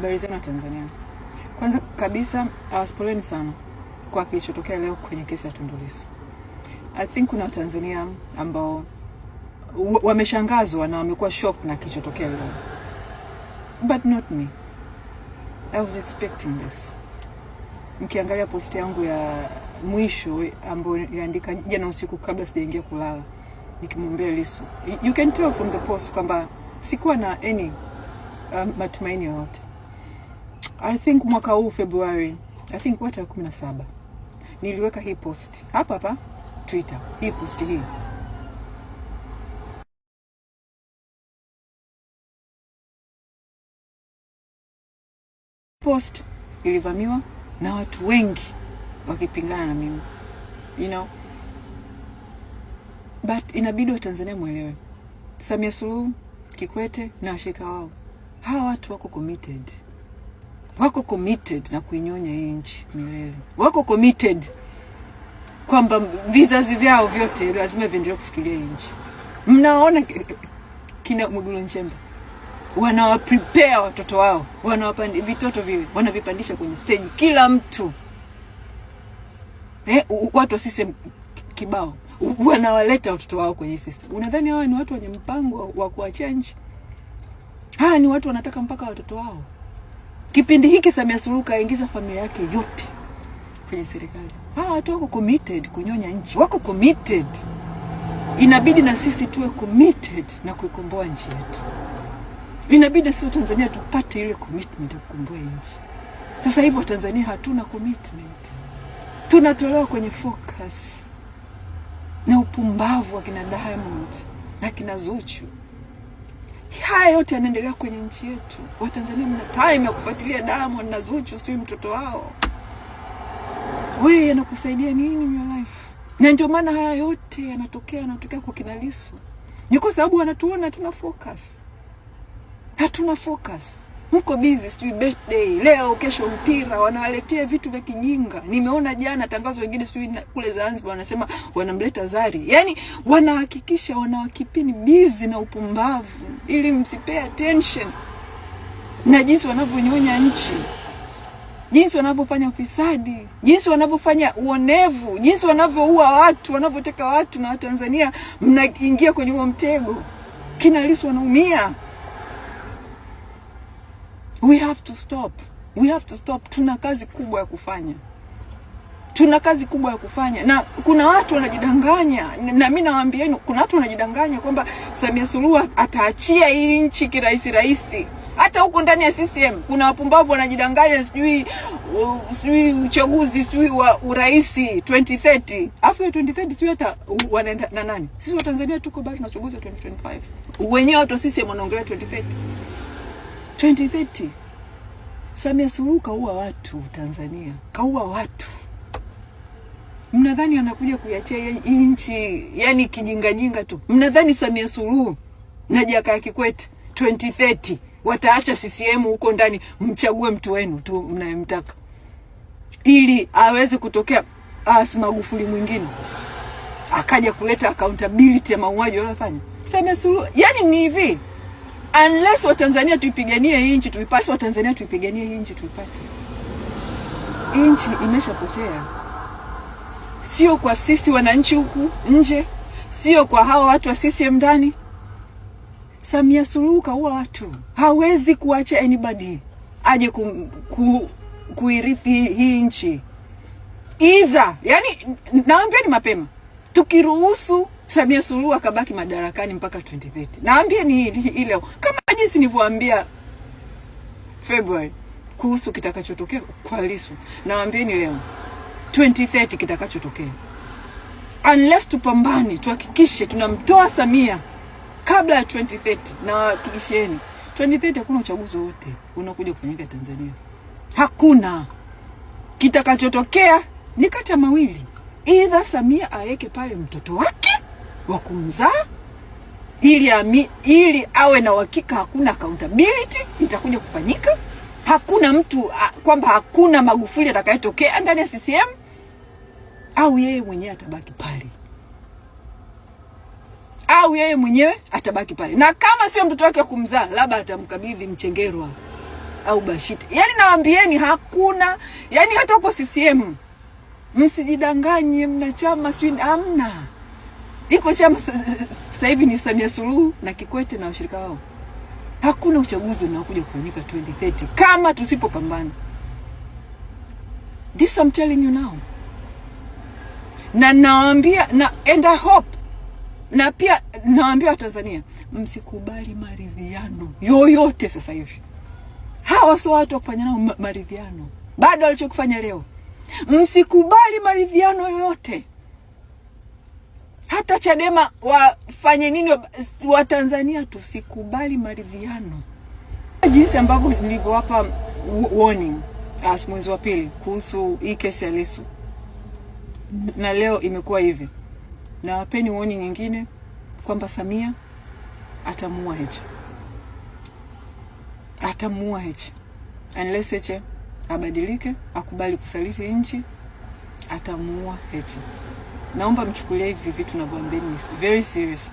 Habari zenu Tanzania. Kwanza kabisa poleni sana kwa kilichotokea leo kwenye kesi ya Tundu Lissu. I think kuna Tanzania ambao wameshangazwa na wamekuwa shocked na kilichotokea leo. But not me. I was expecting this. Mkiangalia post yangu ya mwisho ambayo niliandika jana usiku kabla sijaingia kulala nikimwombea Lissu. You can tell from the post kwamba sikuwa na any matumaini yoyote. I think mwaka huu February, I think wata 17. Niliweka hii post hapa Twitter, hii post hii. Post ilivamiwa na watu wengi wakipingana na mimi. You know. But inabidi wa Tanzania muelewe. Samia Suluhu, Kikwete na washirika wao. Hawa watu wako committed. Wako committed na kuinyonya hii nchi milele. Wako committed kwamba vizazi vyao vyote lazima viendelee kushikilia hii nchi. Mnaona kina Mwigulu Nchemba wanawaprepare watoto wao, wanawapandisha vitoto vile, wanavipandisha kwenye stage kila mtu. Watu wa system kibao wanawaleta watoto wao kwenye system. Unadhani hawa ni watu wenye mpango wa kuachia nchi? Hawa ni watu wanataka mpaka watoto wao. Kipindi hiki Samia Suluhu kaingiza familia yake yote kwenye serikali. Hawa watu wako committed kunyonya nchi. Wako committed. Inabidi na sisi tuwe committed na kuikomboa nchi yetu. Inabidi sisi Tanzania tupate ile commitment ya kukomboa nchi. Sasa hivi Tanzania hatuna commitment. Tunatolewa kwenye focus na upumbavu wa kina Diamond na kina Zuchu. Haya yote yanaendelea kwenye nchi yetu. Watanzania mna time ya kufuatilia Diamond na Zuchu, sio mtoto wao. Wewe anakusaidia nini in your life? Na ndio maana haya yote yanatokea kwa kina Lissu. Ni kwa sababu wanatuona hatuna focus. Hatuna focus. Mko busy sijui birthday, leo kesho mpira, wanawaletea vitu vya kijinga. Nimeona jana tangazo wengine sijui kule Zanzibar wanasema wanamleta Zari. Yaani wanahakikisha wanawakipini busy na upumbavu ili msipay attention na jinsi wanavyonyonya nchi. Jinsi wanavyofanya ufisadi, jinsi wanavyofanya uonevu, jinsi wanavyoua watu, wanavyoteka watu, na Tanzania mnaingia kwenye huo mtego. Kina Lissu wanaumia. We have to stop. We have to stop. Tuna kazi kubwa ya kufanya. Tuna kazi kubwa ya kufanya. Na kuna watu wanajidanganya. Na mimi nawaambieni kuna watu wanajidanganya kwamba Samia Suluhu ataachia hii nchi kirahisi. Hata huko ndani ya CCM kuna wapumbavu wanajidanganya sijui uchaguzi sijui wa urais 2030. Afu 2030 sijui hata wanaenda na nani? Sisi wa Tanzania tuko bado na uchaguzi wa 2025. Wenyewe watu wa CCM wanaongelea 2030. Samia Suluhu kaua watu Tanzania. Kaua watu. Mnadhani anakuja kuiachia hii nchi yani kijinga tu? Mnadhani Samia Suluhu na Jakaya Kikwete 2030 wataacha CCM huko ndani mchague mtu wenu tu mnayemtaka ili aweze kutokea Magufuli mwingine akaja kuleta accountability ya mauaji waliofanya? Samia Suluhu yani ni hivi, unless wa Tanzania tuipiganie hii nchi tuipate, wa Tanzania tuipiganie hii nchi tuipate. Nchi imeshapotea. Sio kwa sisi wananchi huku nje, sio kwa hawa watu wa CCM ndani. Samia Suluhu kaua watu. Hawezi kuacha anybody aje kuirithi hii nchi. Either, yani naambieni mapema, tukiruhusu Samia Suluhu akabaki madarakani mpaka 2030. Naambieni hii leo kama jinsi nilivyowaambia February kuhusu kitakachotokea kwa Lissu. Naambieni leo 2030 kitakachotokea. Unless tupambane, tuhakikishe tunamtoa Samia kabla ya 2030, na hakikisheni 2030 hakuna uchaguzi wote unakuja kufanyika Tanzania. Hakuna. Kitakachotokea ni kati ya mawili. Either Samia aweke pale mtoto wake wa kumzaa ili awe na uhakika hakuna accountability itakuja kufanyika. Hakuna mtu kwamba hakuna Magufuli atakayetokea ndani ya CCM, au yeye mwenyewe atabaki pale. Au yeye mwenyewe atabaki pale. Na kama sio mtoto wake kumzaa, labda atamkabidhi Mchengerwa au Bashite. Yani nawaambieni hakuna, yani hata huko CCM msijidanganye mna chama sio, amna. Iko chama sasa hivi ni Samia Suluhu na Kikwete na washirika wao. Hakuna uchaguzi unaokuja kufanyika 2030 kama tusipopambana. This I'm telling you now. Na nawaambia na and I hope, na pia nawaambia Tanzania, msikubali maridhiano yoyote sasa hivi. Hawa sio watu wa kufanya nao maridhiano. Bado walichokufanya leo. Msikubali maridhiano yoyote. Hata Chadema wafanye nini wa Tanzania, tusikubali maridhiano. Jinsi ambavyo nilivyowapa warning mwezi wa pili kuhusu hii kesi ya Lissu, na leo imekuwa hivi. Na wapeni warning nyingine kwamba Samia atamuua Heche. Atamuua Heche. Unless Heche abadilike, akubali kusaliti nchi, atamuua Heche. Naomba mchukulie hivi vitu na kuambieni very serious.